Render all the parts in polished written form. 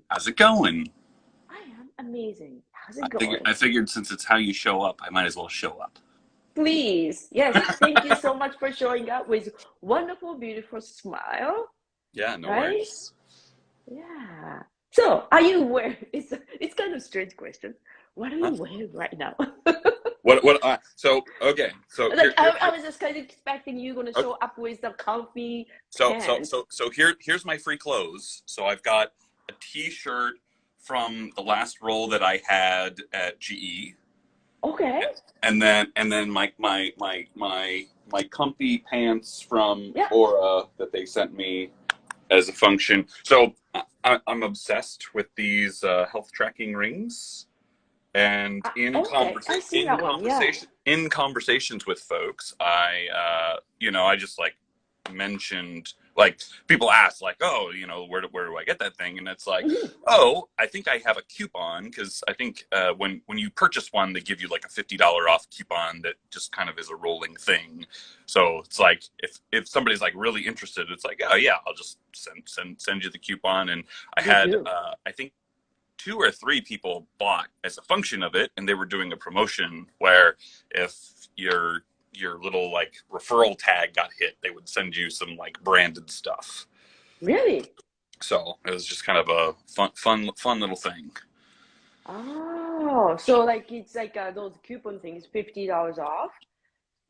How's it going? I am amazing. How's it going? I figured since it's how you show up, I might as well show up. Please. Yes, thank you so much for showing up with wonderful, beautiful smile, Yeah, no right? worries. Yeah. So, are you wearing, it's kind of strange question. What are Huh? you wearing right now? Okay, so Like, I was just kind of expecting you going to okay, show up with the comfy so so pants. so so here's my free clothes. So I've got a t-shirt from the last role that I had at GE, Okay. and then my comfy pants from Yeah. Aura that they sent me as a function. So I'm obsessed with these health tracking rings. And Okay. I see that one. Yeah. in conversations with folks, I just like mentioned, like, people ask, like, oh, where do I get that thing? And it's like, Mhm. oh, I think I have a coupon, because I think when you purchase one, they give you like a $50 off coupon that just kind of is a rolling thing. So it's like, if somebody's like really interested, it's like, oh yeah, I'll just send you the coupon. And I They had do. I think two or three people bought as a function of it, and they were doing a promotion where if your little like referral tag got hit, they would send you some like branded stuff. Really? So it was just kind of a fun little thing. Oh, so like it's like those coupon things, $50 off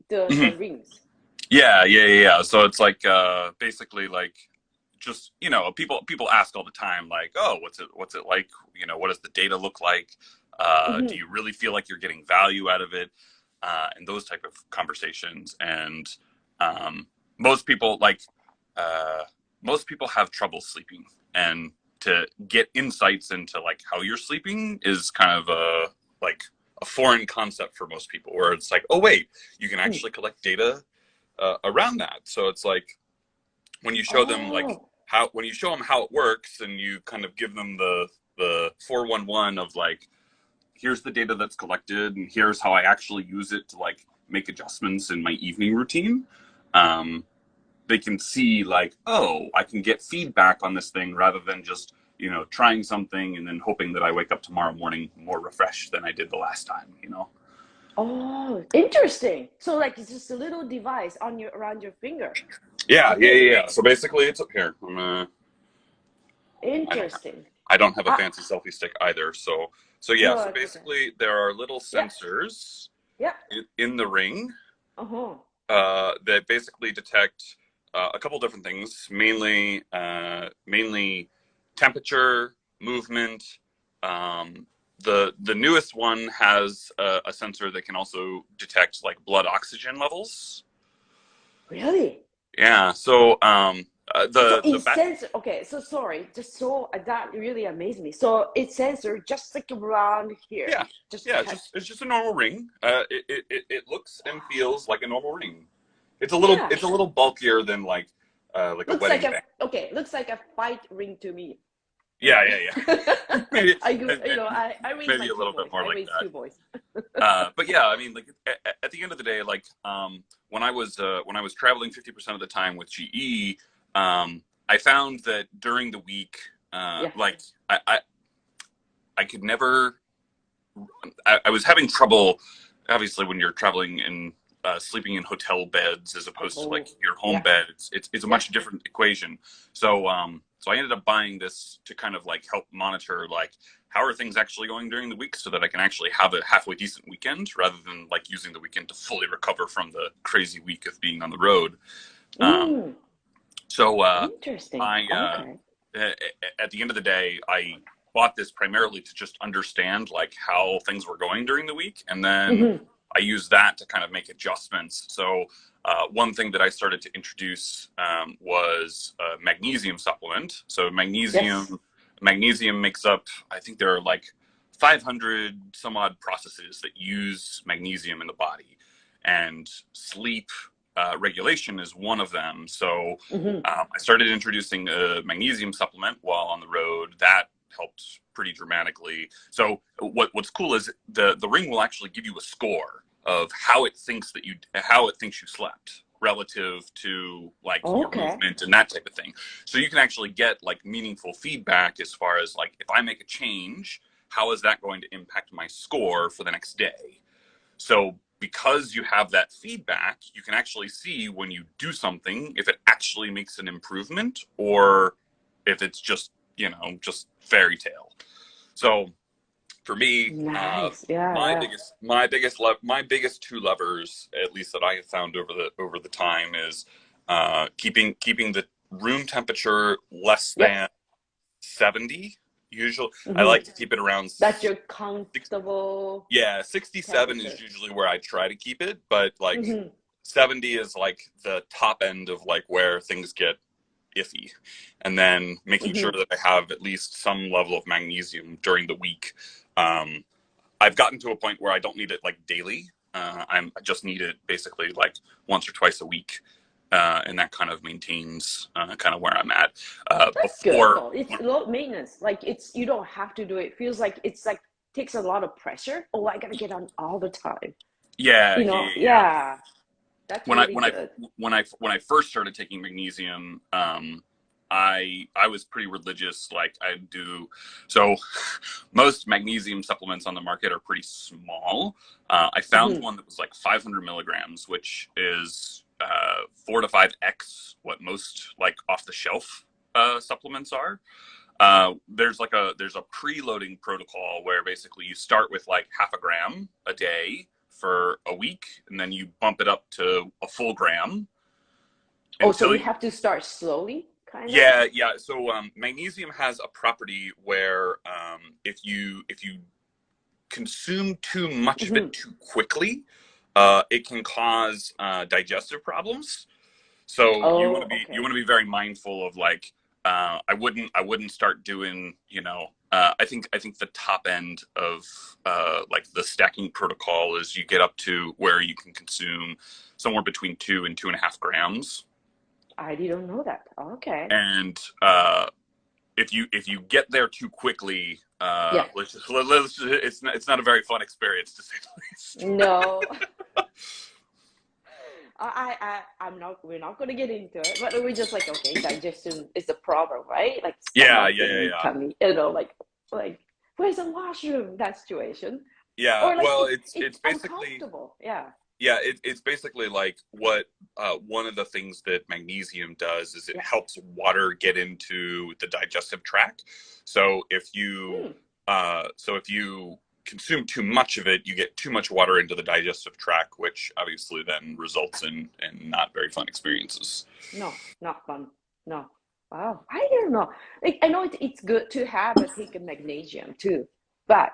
the Mhm. rings. Yeah. So it's like basically like, just, people ask all the time, like, oh, what's it like, what does the data look like, do Hmm. you really feel like you're getting value out of it, and those type of conversations. And um, most people like most people have trouble sleeping, and to get insights into like how you're sleeping is kind of a foreign concept for most people, where it's like, oh wait, you can actually collect data around that. So it's like, when you show them like Oh, when you show them how it works, and you kind of give them the 411 of like, here's the data that's collected, and here's how I actually use it to like make adjustments in my evening routine. um, they can see like, oh, I can get feedback on this thing, rather than just trying something and then hoping that I wake up tomorrow morning more refreshed than I did the last time. oh, interesting. So like it's just a little device on your around your finger. Yeah. So basically, it's up here. I don't Interesting. I don't have a Ah, fancy selfie stick either. So yeah. no, So it's okay. basically, there are little Yeah, sensors yeah. in the ring Uh-huh. that basically detect a couple different things, mainly temperature, movement. Um, the newest one has a sensor that can also detect like blood oxygen levels. Really? Yeah. So So the it back. sensor. Okay, so sorry, just so that really amazed me. So it sensor just like around here, Yeah, just yeah. It's touch. just a normal ring. It looks and feels like a normal ring. Yeah, It's a little bulkier than like a looks like wedding a band. okay. Looks like a fight ring to me. Yeah, Right? maybe, I go, maybe I raised my maybe a two little bit boys. more I like raised two that. boys. But yeah, I mean, like at the end of the day, like when I was traveling 50% of the time with GE, I found that during the week, Yeah. like I could never. I was having trouble, obviously, when you're traveling and sleeping in hotel beds as opposed to like Oh, your home yeah, bed. It's a yeah. much different equation. So I ended up buying this to kind of like help monitor like, how are things actually going during the week, so that I can actually have a halfway decent weekend, rather than like using the weekend to fully recover from the crazy week of being on the road. Um, Mm, so interesting. I Okay. at the end of the day, I bought this primarily to just understand like how things were going during the week, and then Hmm. I used that to kind of make adjustments. So one thing that I started to introduce was a magnesium supplement. So Yes. magnesium makes up, I think there are like 500 some odd processes that use magnesium in the body, and sleep regulation is one of them. So Hmm. I started introducing a magnesium supplement while on the road. That helped pretty dramatically. So what's cool is the ring will actually give you a score of how it thinks you slept, relative to like your Okay. movement and that type of thing. So you can actually get like meaningful feedback as far as like, if I make a change, how is that going to impact my score for the next day? So because you have that feedback, you can actually see when you do something if it actually makes an improvement or if it's just, just fairy tale. So for me, Nice. Yeah, yeah. my biggest two levers, at least that I have found over the time, is keeping the room temperature less Yep. than 70. Usually, I Mm-hmm. like to keep it around That's your 6. comfortable Yeah, 67 is temperature. usually where I try to keep it, but like Mm-hmm. 70 is like the top end of like where things get iffy. And then making sure Mm-hmm. that I have at least some level of magnesium during the week. Um, I've gotten to a point where I don't need it like daily. I just need it basically like once or twice a week. And that kind of maintains kind of where I'm at. That's good Before, though. It's low maintenance. Like it's you don't have to do it. It feels like it's like takes a lot of pressure. Oh, I gotta get on all the time. yeah, You yeah, know, yeah, yeah. yeah. That's when I really when I good. when I first started taking magnesium, I was pretty religious. Like I do, so most magnesium supplements on the market are pretty small. I found Mm-hmm. one that was like 500 milligrams, which is 4 to 5x what most like off the shelf supplements are. There's a preloading protocol where basically you start with like half a gram a day for a week, and then you bump it up to a full gram Oh, so until you you, have to start slowly, kind of? yeah, yeah. So magnesium has a property where if you consume too much of Mm-hmm. it too quickly, it can cause digestive problems. So Oh, you okay. want to be very mindful of like I wouldn't start doing I think the top end of like the stacking protocol is you get up to where you can consume somewhere between 2 and 2.5 grams, I didn't know that. Okay. and if you get there too quickly, Yeah. it's not a very fun experience to say the least. No. I'm not. We're not going to get into it, but we're just like, okay, digestion is the problem, right? Like Yeah, stomach yeah, yeah, and yeah. tummy, like where's the washroom? That situation, Yeah, or like well, it's it's basically uncomfortable. Yeah. yeah, it's basically like what one of the things that magnesium does is it Yeah. helps water get into the digestive tract. So Hmm. if you consume too much of it, you get too much water into the digestive tract, which obviously then results in not very fun experiences. No, not fun. No. Wow. I don't know. Like, I know it's good to have a take of magnesium too, but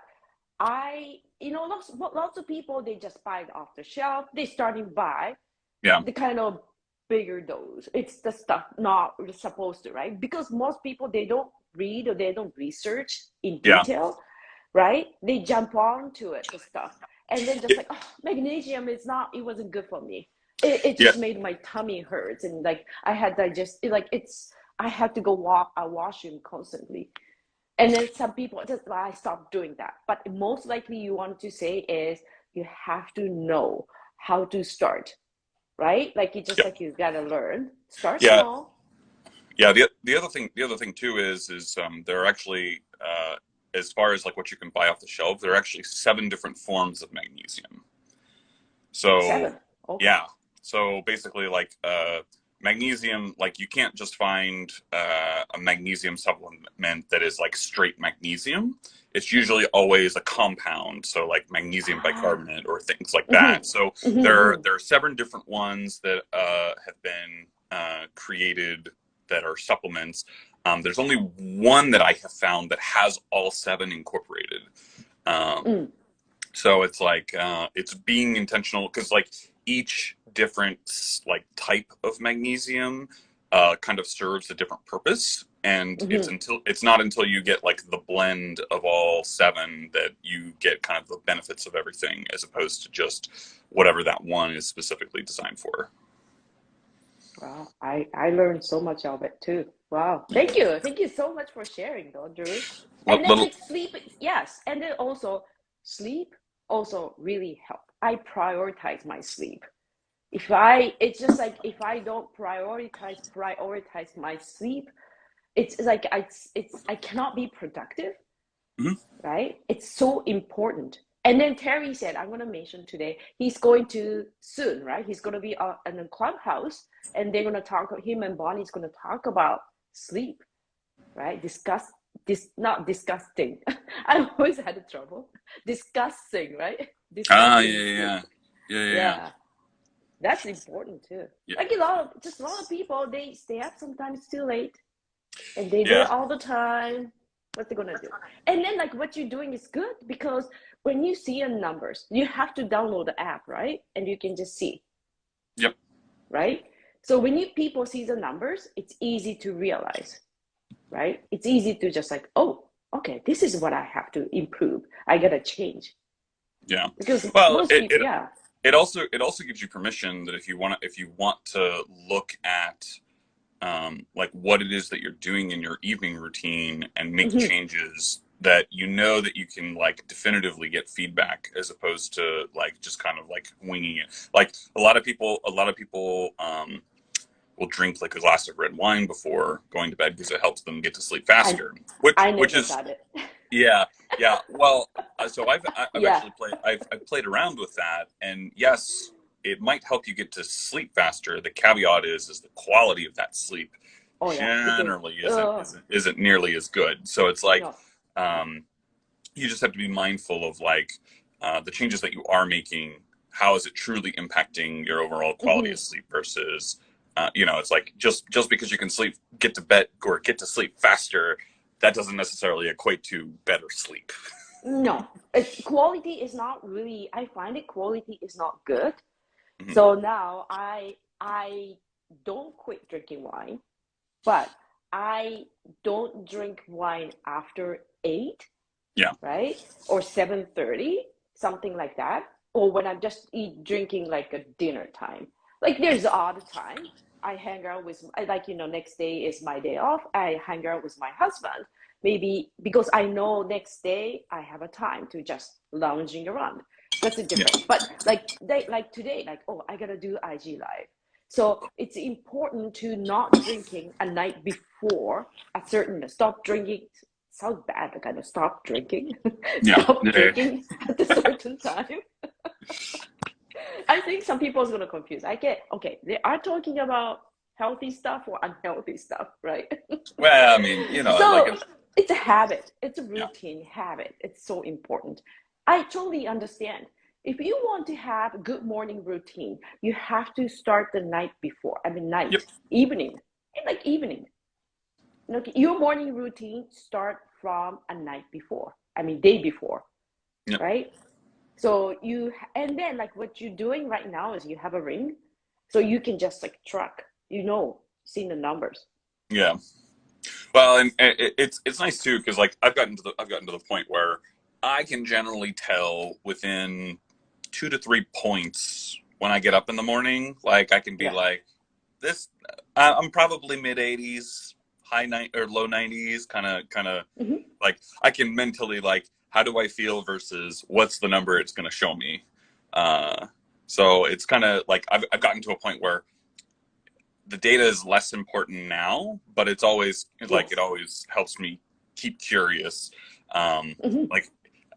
lots of people they just buy it off the shelf. They starting buy Yeah, the kind of bigger dose. It's the stuff not supposed to, right? Because most people they don't read or they don't research in yeah, detail, right? They jump onto it, the stuff, and then just yeah, like, oh, magnesium is not. It wasn't good for me. It yeah, just made my tummy hurts, and like I had digest. Like it's I had to go walk a washroom constantly. And then some people just I stopped doing that. But most likely you want to say is you have to know how to start, right? Like you just yeah, like you gotta learn. Start yeah. small. Yeah, the other thing too is there are actually as far as like what you can buy off the shelf, there are actually 7 different forms of magnesium. So 7. Okay. yeah, so basically like magnesium, like you can't just find a magnesium supplement that is like straight magnesium. It's usually always a compound, so like magnesium Ah. bicarbonate or things like Mm-hmm. that. So Mm-hmm. there are 7 different ones that have been created that are supplements. There's only one that I have found that has all 7 incorporated. Um, Mm. so it's like it's being intentional because like each different like type of magnesium kind of serves a different purpose, and Mm-hmm. it's not until you get like the blend of all 7 that you get kind of the benefits of everything, as opposed to just whatever that one is specifically designed for. Wow. I learned so much of it too. Wow. Thank you. Thank you so much for sharing though, Drew. Well, And then little like sleep, yes. And then also sleep also really help. I prioritize my sleep. it's just like if I don't prioritize my sleep, it's like I cannot be productive, Hmm. right? It's so important. And then Terry said, I'm going to mention today, he's going to soon, right? He's going to be in a clubhouse, and they're going to talk, him and Bonnie's going to talk about sleep, right? Not disgusting. I always had trouble. Discussing, right? Ah, Discussing yeah, sleep. yeah, yeah, yeah, yeah, Yeah, that's important too. yeah, Like a lot of people, they stay up sometimes too late, and they do yeah. it all the time. What they're gonna do? And then like what you're doing is good because when you see your numbers, you have to download the app, right? And you can just see, Yep. right? So when you people see the numbers, it's easy to realize, right? It's easy to just like, oh, okay, this is what I have to improve. I gotta change Yeah. because Well, most people, yeah. it also gives you permission that if you want to look at like what it is that you're doing in your evening routine and make Mm-hmm. changes that you know that you can like definitively get feedback as opposed to like just kind of like winging it. Like a lot of people will drink like a glass of red wine before going to bed because it helps them get to sleep I faster, I which never is done it. yeah, yeah. Well, so I've Yeah. actually I've played around with that, and yes, it might help you get to sleep faster. The caveat is the quality of that sleep Oh yeah. Because generally isn't nearly as good. So it's like no. um, you just have to be mindful of like the changes that you are making. How is it truly impacting your overall quality Mm-hmm. of sleep versus you know, it's like just because you can get to bed or get to sleep faster, that doesn't necessarily equate to better sleep. No, quality is not really. I find it quality is not good. Mhm. So now I don't quit drinking wine, but I don't drink wine after 8, Yeah, right? Or 7:30, something like that. Or when I'm just drinking like a dinner time. Like there's odd time. I hang out with like next day is my day off. I hang out with my husband. Maybe because I know next day I have a time to just lounging around. That's a yeah, difference. But like today, like oh I gotta do IG live. So it's important to not drinking a night before a certain stop drinking sounds bad, but kind of stop drinking. yeah, Stop yeah, drinking at a certain time. I think some people is gonna confuse. I get okay, they are talking about healthy stuff or unhealthy stuff, right? well, I mean, you know, like So it's a habit, it's a yeah, routine habit. It's so important. I totally understand. If you want to have a good morning routine, you have to start the night before. I mean yep, night, evening. Like evening. Okay, your morning routine start from a night before. I mean day before, yep, right? So and then like what you're doing right now is you have a ring, so you can just like track, seeing the numbers. yeah. Well, and it's nice too because like I've gotten to the point where I can generally tell within 2 to 3 points when I get up in the morning. Like I can be Yeah. like this. I'm probably mid 80s, high night or low 90s, kind of Hmm. like I can mentally like how do I feel versus what's the number it's going to show me. Uh, so it's kind of like I've gotten to a point where the data is less important now, but it's always like it Yes. always helps me keep curious. Um, Hmm. like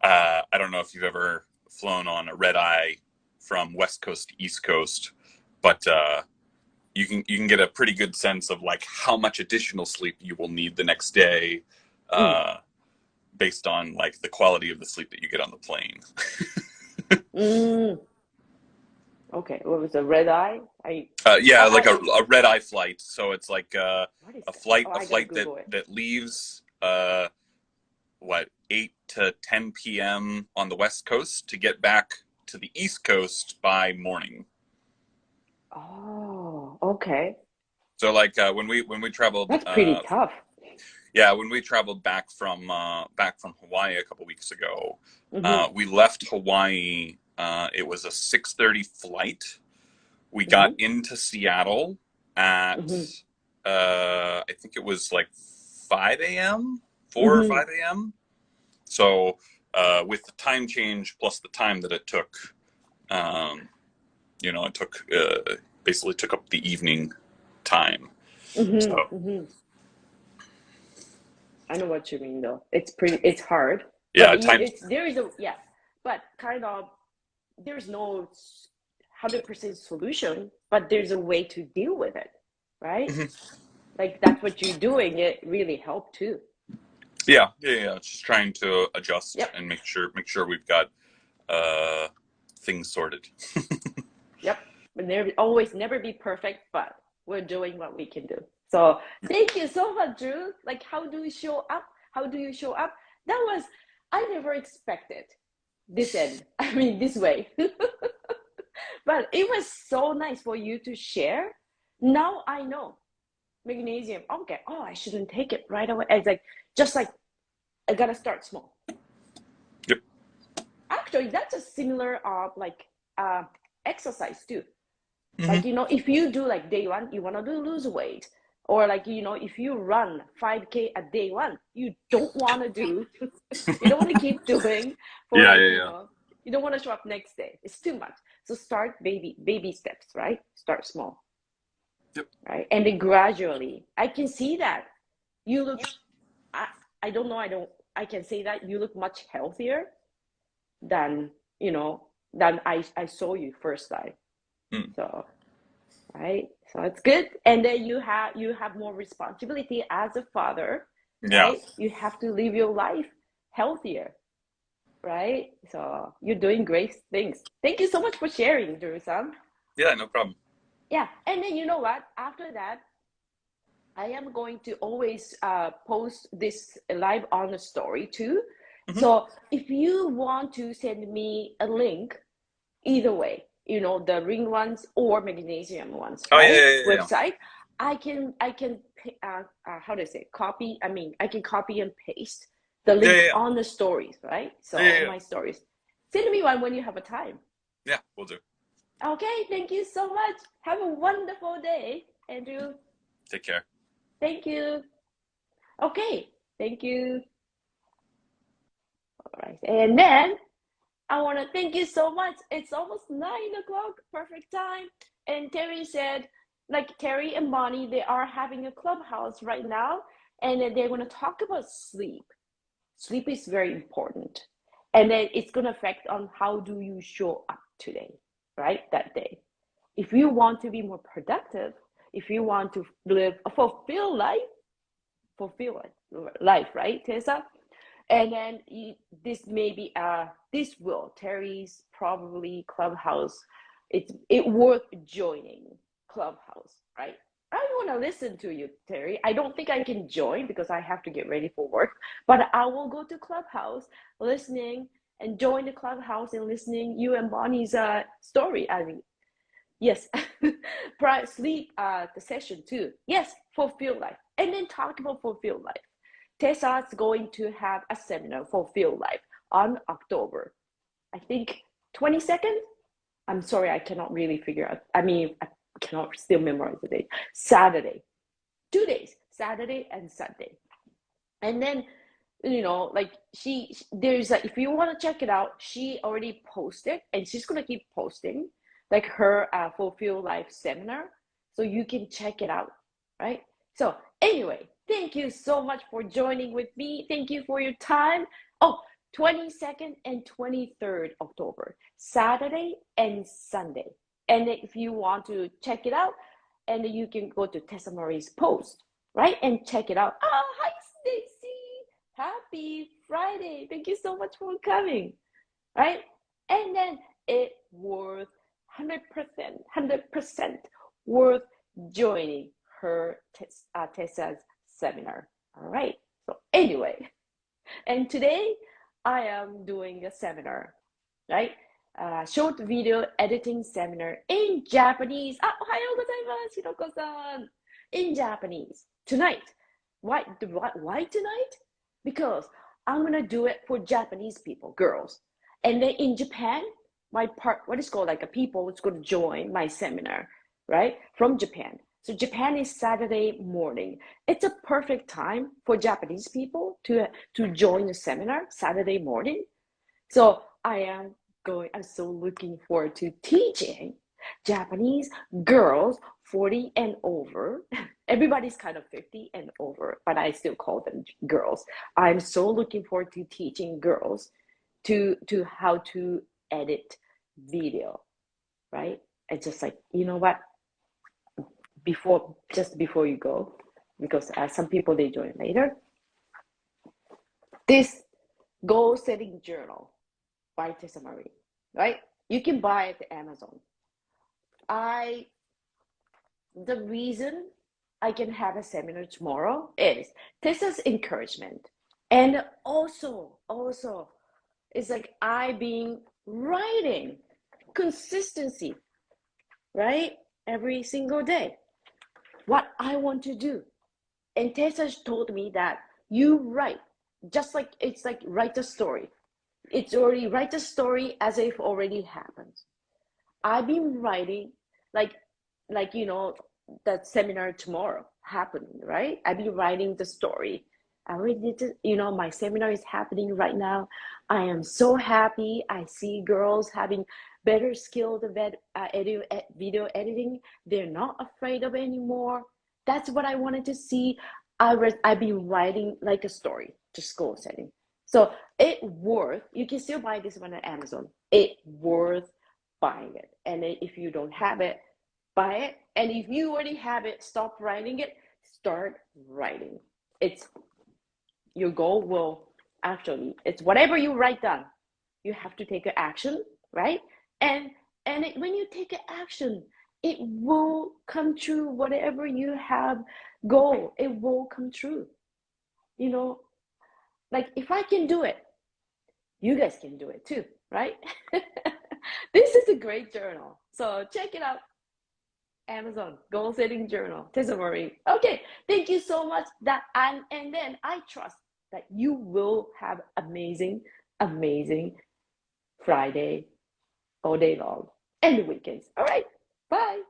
I don't know if you've ever flown on a red eye from West Coast to East Coast, but you can get a pretty good sense of like how much additional sleep you will need the next day, Mm. uh, based on like the quality of the sleep that you get on the plane. Mm. Okay. What was the red eye? Yeah, like I a red eye flight. So it's like what is that? Oh, a I gotta flight Google it. that leaves what 8 to 10 p.m. on the West Coast to get back to the East Coast by morning. Oh, okay. So like when we traveled That's pretty tough. yeah, when we traveled back from Hawaii a couple weeks ago, Mm-hmm. we left Hawaii. It was a 6:30 flight. We got Mm-hmm. into Seattle at Mm-hmm. I think it was like 5 a.m., 4 or Mm-hmm. 5 a.m. So with the time change plus the time that it took, um, it took basically took up the evening time. So Mm-hmm, mm-hmm. I know what you mean though. It's hard, yeah, but time. there is a, yeah, but kind of there's no 100% solution, but there's a way to deal with it, right? Mhm. Like that's what you're doing. It really helped too. Yeah. Just trying to adjust Yep, and make sure we've got uh, things sorted. yep. But there always never be perfect, but we're doing what we can do. So thank you so much, Drew. Like, how do you show up? How do you show up? That was I never expected this end. I mean, this way. But it was so nice for you to share. Now I know magnesium. Okay. Oh, I shouldn't take it right away. It's like just like I gotta start small. Yep. Actually, that's a similar like uh exercise too. Hmm. Like if you do like day one, you wanna do lose weight, or like if you run 5K at day one, you don't wanna do, you don't wanna keep doing for Yeah, like yeah, yeah. you don't wanna show up next day. It's too much. So start baby steps, right? Start small, Yep. right? And then gradually, I can see that you look. I I don't know. I can say that you look much healthier than than I saw you first time. Mm. So right, so it's good. And then you have more responsibility as a father, Yeah. right? You have to live your life healthier, right? So you're doing great things. Thank you so much for sharing, Drew-san. Yeah, no problem. Yeah, and then you know what? After that, I am going to always post this live on the story too. Hmm. So if you want to send me a link, either way, the ring ones or magnesium ones, Oh, yeah, right? yeah, yeah, Website, I can how do I say copy? I mean, I can copy and paste the yeah, link yeah, on the stories, right? So yeah, yeah, on yeah. my stories, send me one when you have a time. Yeah, we'll do. Okay, thank you so much. Have a wonderful day, Andrew. Take care. Thank you. Okay, thank you. All right. And then I want to thank you so much. It's almost 9 o'clock, perfect time. And Terry said, like Terry and Bonnie, they are having a clubhouse right now, and then they're going to talk about sleep. Sleep is very important. And then it's going to affect on how do you show up today, right? That day. If you want to be more productive, if you want to live a fulfill life, right, Tessa? And then this may be this will Terry's probably clubhouse. It worth joining clubhouse, right? I want to listen to you, Terry. I don't think I can join because I have to get ready for work, but I will go to clubhouse listening and join the clubhouse and listening you and Bonnie's story. I mean, yes, sleep the session too. Yes, fulfill life, and then talk about fulfill life. Tessa is going to have a seminar for Feel Life on October, I think 22nd. I'm sorry, I cannot really figure out. I mean, I cannot still memorize the date. Saturday, 2 days, Saturday and Sunday. And then, like there's if you want to check it out, she already posted and she's going to keep posting like her Fulfill Life seminar. So you can check it out, right? So anyway, thank you so much for joining with me. Thank you for your time. Oh, 22nd and 23rd October, Saturday and Sunday. And if you want to check it out, and you can go to Tessa Marie's post, right? And check it out. Oh, hi, Stacy. Happy Friday. Thank you so much for coming, right? And then it worth 100% worth joining her Tessa's seminar. All right. So anyway, and today I am doing a seminar, right? Short video editing seminar in Japanese. Ah, ohayo gozaimasu, Hiroko-san. In Japanese tonight. Why tonight? Because I'm gonna do it for Japanese people, girls. And then in Japan, what is called like a people is going to join my seminar, right? From Japan. So Japan is Saturday morning. It's a perfect time for Japanese people to join the seminar Saturday morning. So I'm so looking forward to teaching Japanese girls 40 and over. Everybody's kind of 50 and over, but I still call them girls. I'm so looking forward to teaching girls to how to edit video, right? It's just like, you know what? Before you go, because some people they join later. This goal setting journal by Tessa Marie, right? You can buy it at Amazon. The reason I can have a seminar tomorrow is Tessa's encouragement. And also, it's like I being writing consistency, right? Every single day. What I want to do. And Tessa told me that you write, just like it's like write a story. It's already write a story as if already happened. I've been writing like that seminar tomorrow happening, right? I've been writing the story. I already did, my seminar is happening right now. I am so happy. I see girls having better skills of video editing. They're not afraid of it anymore. That's what I wanted to see. I've been writing like a story, just goal setting. So you can still buy this one at Amazon. It worth buying it. And if you don't have it, buy it. And if you already have it, stop writing it, start writing. It's your goal will it's whatever you write down, you have to take an action, right? And when you take an action, it will come true. Whatever you have goal, it will come true. Like if I can do it, you guys can do it too, right? This is a great journal. So check it out. Amazon goal setting journal, Tessa Marie. Okay, thank you so much. And then I trust that you will have amazing Friday all day long and the weekends. All right, bye.